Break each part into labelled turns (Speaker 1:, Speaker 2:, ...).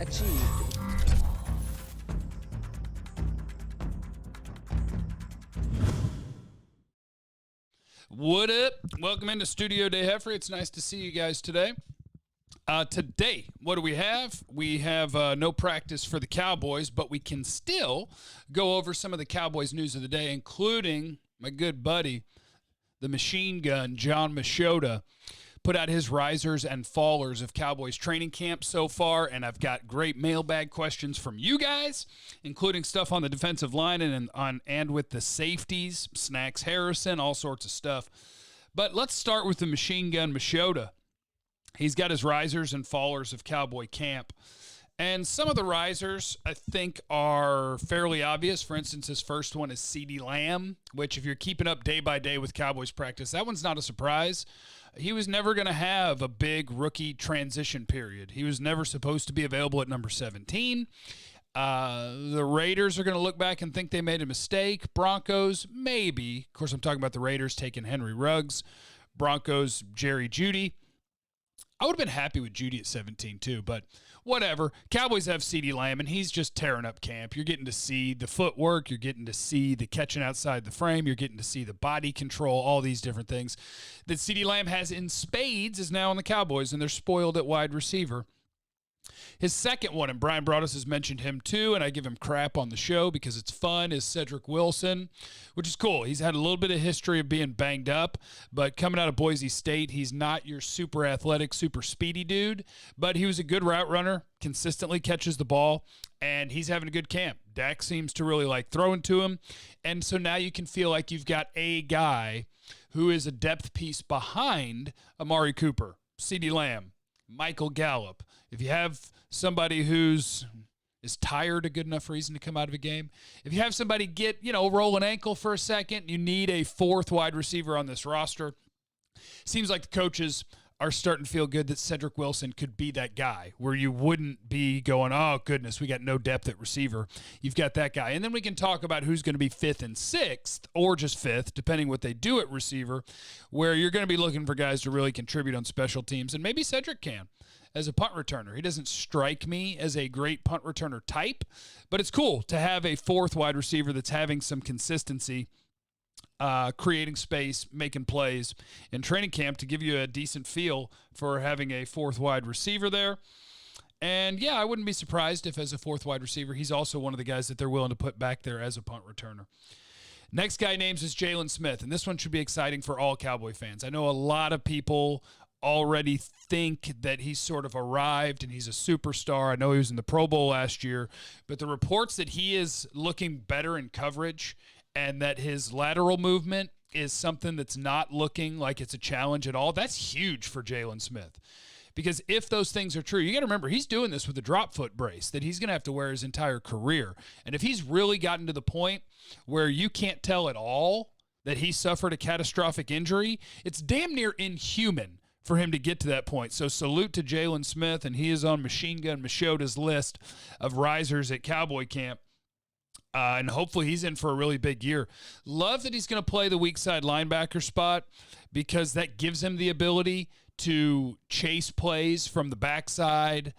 Speaker 1: achieved.
Speaker 2: What up? Welcome into Studio Day Heffrey. It's nice to see you guys today. Today, what do we have? We have no practice for the Cowboys, but we can still go over some of the Cowboys news of the day, including my good buddy, the machine gun, Jon Machota, put out his risers and fallers of Cowboys training camp so far, and I've got great mailbag questions from you guys, including stuff on the defensive line and with the safeties, Snacks Harrison, all sorts of stuff. But let's start with the machine gun Machota. He's got his risers and fallers of Cowboy Camp. And some of the risers, I think, are fairly obvious. For instance, his first one is CeeDee Lamb, which if you're keeping up day by day with Cowboys practice, that one's not a surprise. He was never going to have a big rookie transition period. He was never supposed to be available at number 17. The Raiders are going to look back and think they made a mistake. Broncos, maybe. Of course, I'm talking about the Raiders taking Henry Ruggs. Broncos, Jerry Jeudy. I would have been happy with Jeudy at 17 too, but whatever. Cowboys have CeeDee Lamb, and he's just tearing up camp. You're getting to see the footwork. You're getting to see the catching outside the frame. You're getting to see the body control, all these different things that CeeDee Lamb has in spades is now on the Cowboys, and they're spoiled at wide receiver. His second one, and Brian Broaddus has mentioned him too, and I give him crap on the show because it's fun, is Cedric Wilson, which is cool. He's had a little bit of history of being banged up, but coming out of Boise State, he's not your super athletic, super speedy dude, but he was a good route runner, consistently catches the ball, and he's having a good camp. Dak seems to really like throwing to him, and so now you can feel like you've got a guy who is a depth piece behind Amari Cooper, CeeDee Lamb, Michael Gallup. If you have somebody is tired a good enough reason to come out of a game, if you have somebody roll an ankle for a second, you need a fourth wide receiver on this roster. Seems like the coaches are starting to feel good that Cedric Wilson could be that guy where you wouldn't be going, oh, goodness, we got no depth at receiver. You've got that guy. And then we can talk about who's going to be fifth and sixth or just fifth, depending what they do at receiver, where you're going to be looking for guys to really contribute on special teams. And maybe Cedric can as a punt returner. He doesn't strike me as a great punt returner type, but it's cool to have a fourth wide receiver that's having some consistency, creating space, making plays in training camp to give you a decent feel for having a fourth wide receiver there. And, yeah, I wouldn't be surprised if as a fourth wide receiver, he's also one of the guys that they're willing to put back there as a punt returner. Next guy names is Jaylen Smith, and this one should be exciting for all Cowboy fans. I know a lot of people already think that he's sort of arrived and he's a superstar. I know he was in the Pro Bowl last year, but the reports that he is looking better in coverage and that his lateral movement is something that's not looking like it's a challenge at all, that's huge for Jalen Smith. Because if those things are true, you got to remember, he's doing this with a drop foot brace that he's going to have to wear his entire career. And if he's really gotten to the point where you can't tell at all that he suffered a catastrophic injury, it's damn near inhuman for him to get to that point. So salute to Jalen Smith, and he is on Machine Gun Machota's list of risers at Cowboy Camp. And hopefully he's in for a really big year. Love that he's going to play the weak side linebacker spot because that gives him the ability to chase plays from the backside,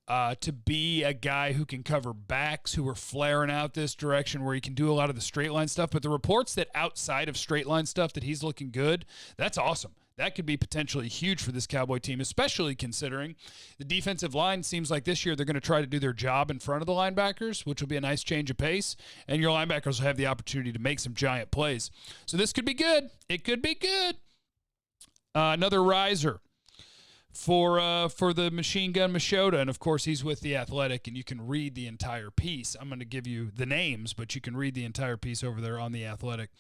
Speaker 2: to be a guy who can cover backs who are flaring out this direction where he can do a lot of the straight line stuff. But the reports that outside of straight line stuff that he's looking good, that's awesome. That could be potentially huge for this Cowboy team, especially considering the defensive line seems like this year they're going to try to do their job in front of the linebackers, which will be a nice change of pace, and your linebackers will have the opportunity to make some giant plays. So this could be good. It could be good. Another riser for the Machine Gun Machota, and of course he's with The Athletic, and you can read the entire piece. I'm going to give you the names, but you can read the entire piece over there on The Athletic.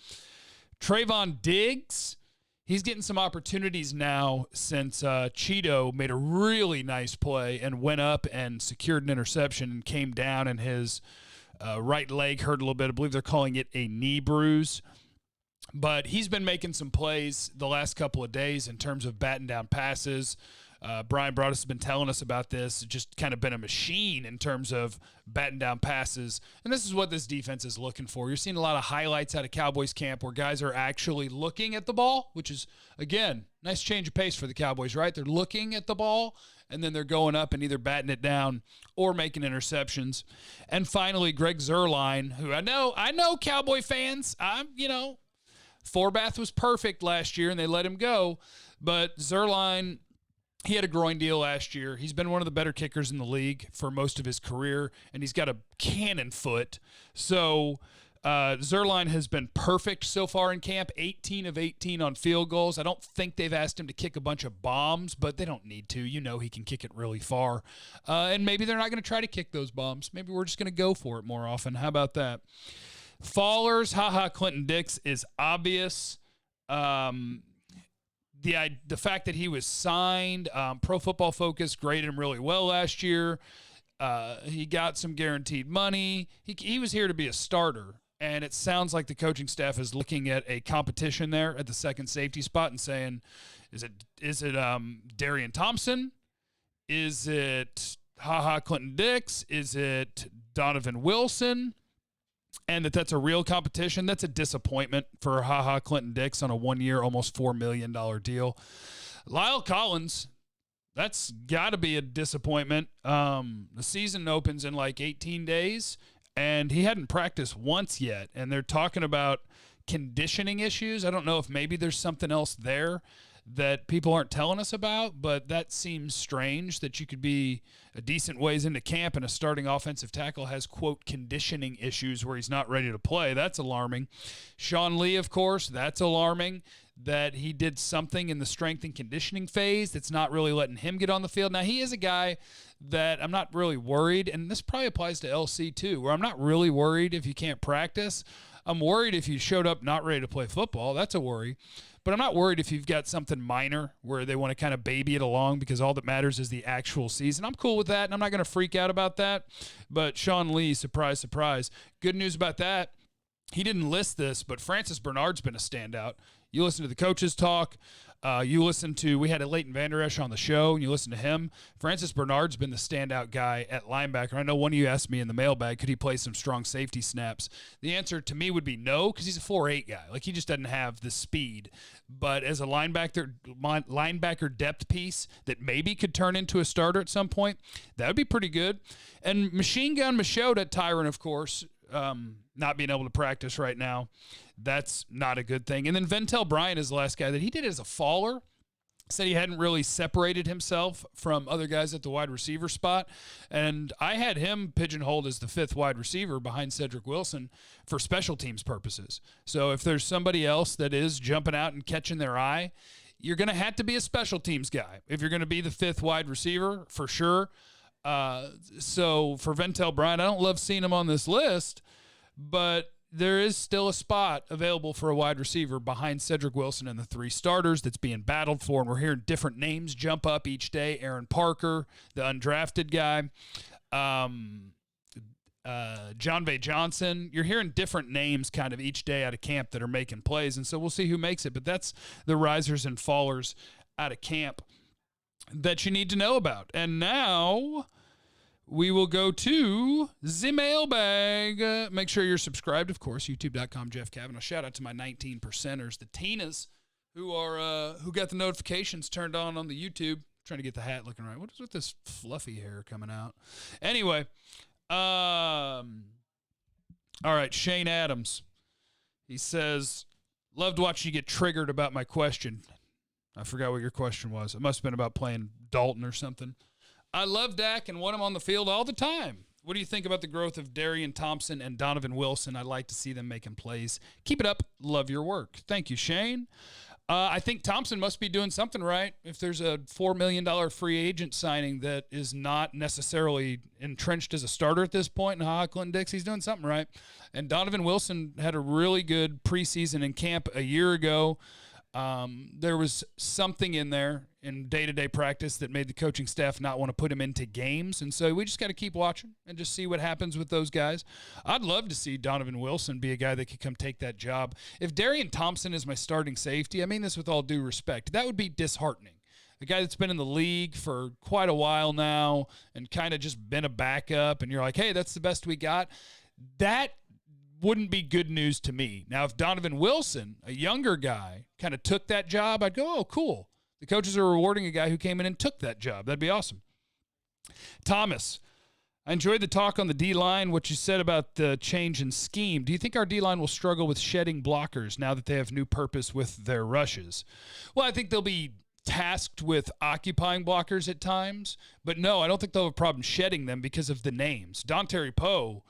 Speaker 2: Trayvon Diggs, he's getting some opportunities now since Cheeto made a really nice play and went up and secured an interception and came down, and his right leg hurt a little bit. I believe they're calling it a knee bruise. But he's been making some plays the last couple of days in terms of batting down passes. Brian Broaddus has been telling us about this. Just kind of been a machine in terms of batting down passes. And this is what this defense is looking for. You're seeing a lot of highlights out of Cowboys camp where guys are actually looking at the ball, which is, again, nice change of pace for the Cowboys, right? They're looking at the ball and then they're going up and either batting it down or making interceptions. And finally, Greg Zurline, who I know Cowboy fans, Forbath was perfect last year and they let him go, but Zurline, he had a groin deal last year. He's been one of the better kickers in the league for most of his career, and he's got a cannon foot. So Zurline has been perfect so far in camp, 18 of 18 on field goals. I don't think they've asked him to kick a bunch of bombs, but they don't need to. You know he can kick it really far. And maybe they're not going to try to kick those bombs. Maybe we're just going to go for it more often. How about that? Fallers, Clinton Dix is obvious. The fact that he was signed, Pro Football Focus graded him really well last year. He got some guaranteed money. He was here to be a starter, and it sounds like the coaching staff is looking at a competition there at the second safety spot and saying, is it Darian Thompson? Is it Clinton Dix? Is it Donovan Wilson? And that's a real competition. That's a disappointment for Clinton Dix on a 1-year, almost $4 million deal. Lyle Collins, that's got to be a disappointment. The season opens in like 18 days, and he hadn't practiced once yet. And they're talking about conditioning issues. I don't know if maybe there's something else there that people aren't telling us about, but that seems strange that you could be a decent ways into camp and a starting offensive tackle has, quote, conditioning issues where he's not ready to play. That's alarming. Sean Lee, of course, that's alarming that he did something in the strength and conditioning phase that's not really letting him get on the field. Now, he is a guy that I'm not really worried, and this probably applies to LC too, where I'm not really worried if you can't practice. I'm worried if you showed up not ready to play football. That's a worry. But I'm not worried if you've got something minor where they want to kind of baby it along because all that matters is the actual season. I'm cool with that, and I'm not going to freak out about that. But Sean Lee, surprise, surprise. Good news about that, he didn't list this, but Francis Bernard's been a standout. You listen to the coaches talk. We had a Leighton Vander Esch on the show, and you listen to him. Francis Bernard's been the standout guy at linebacker. I know one of you asked me in the mailbag, could he play some strong safety snaps? The answer to me would be no, because he's a 4'8" guy. Like, he just doesn't have the speed. But as a linebacker depth piece that maybe could turn into a starter at some point, that would be pretty good. And Machine Gun Machota, Tyron, of course, not being able to practice right now, that's not a good thing. And then Ventel Bryant is the last guy that he did as a faller. Said he hadn't really separated himself from other guys at the wide receiver spot. And I had him pigeonholed as the 5th wide receiver behind Cedric Wilson for special teams purposes. So if there's somebody else that is jumping out and catching their eye, you're going to have to be a special teams guy if you're going to be the 5th wide receiver for sure. So for Ventel Bryant, I don't love seeing him on this list, but there is still a spot available for a wide receiver behind Cedric Wilson and the 3 starters that's being battled for, and we're hearing different names jump up each day. Aaron Parker, the undrafted guy, John Vay Johnson. You're hearing different names kind of each day out of camp that are making plays, and so we'll see who makes it. But that's the risers and fallers out of camp that you need to know about. And now we will go to the mailbag. Make sure you're subscribed, of course, youtube.com, Jeff Kavanaugh. Shout out to my 19 percenters, the Tinas, who got the notifications turned on the YouTube. Trying to get the hat looking right. What is with this fluffy hair coming out? Anyway, all right, Shane Adams. He says, loved watching you get triggered about my question. I forgot what your question was. It must have been about playing Dalton or something. I love Dak and want him on the field all the time. What do you think about the growth of Darian Thompson and Donovan Wilson? I'd like to see them making plays. Keep it up. Love your work. Thank you, Shane. I think Thompson must be doing something right. If there's a $4 million free agent signing that is not necessarily entrenched as a starter at this point, and Clinton Dix, he's doing something right. And Donovan Wilson had a really good preseason in camp a year ago. There was something in there in day-to-day practice that made the coaching staff not want to put him into games. And so we just got to keep watching and just see what happens with those guys. I'd love to see Donovan Wilson be a guy that could come take that job. If Darian Thompson is my starting safety, I mean this with all due respect, that would be disheartening. A guy that's been in the league for quite a while now and kind of just been a backup, and you're like, hey, that's the best we got. That wouldn't be good news to me. Now, if Donovan Wilson, a younger guy, kind of took that job, I'd go, oh, cool. The coaches are rewarding a guy who came in and took that job. That'd be awesome. Thomas, I enjoyed the talk on the D-line, what you said about the change in scheme. Do you think our D-line will struggle with shedding blockers now that they have new purpose with their rushes? Well, I think they'll be tasked with occupying blockers at times, but no, I don't think they'll have a problem shedding them because of the names. Dontari Poe,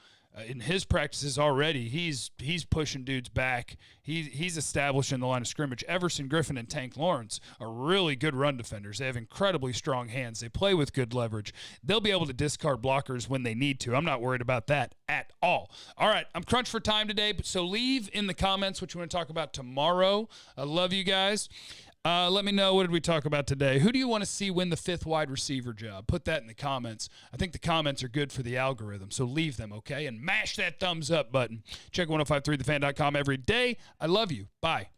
Speaker 2: in his practices already, he's pushing dudes back. He's establishing the line of scrimmage. Everson Griffin and Tank Lawrence are really good run defenders. They have incredibly strong hands. They play with good leverage. They'll be able to discard blockers when they need to. I'm not worried about that at all. All right, I'm crunched for time today, so leave in the comments what you want to talk about tomorrow. I love you guys. Let me know, what did we talk about today? Who do you want to see win the 5th wide receiver job? Put that in the comments. I think the comments are good for the algorithm, so leave them, okay? And mash that thumbs up button. Check 1053thefan.com every day. I love you. Bye.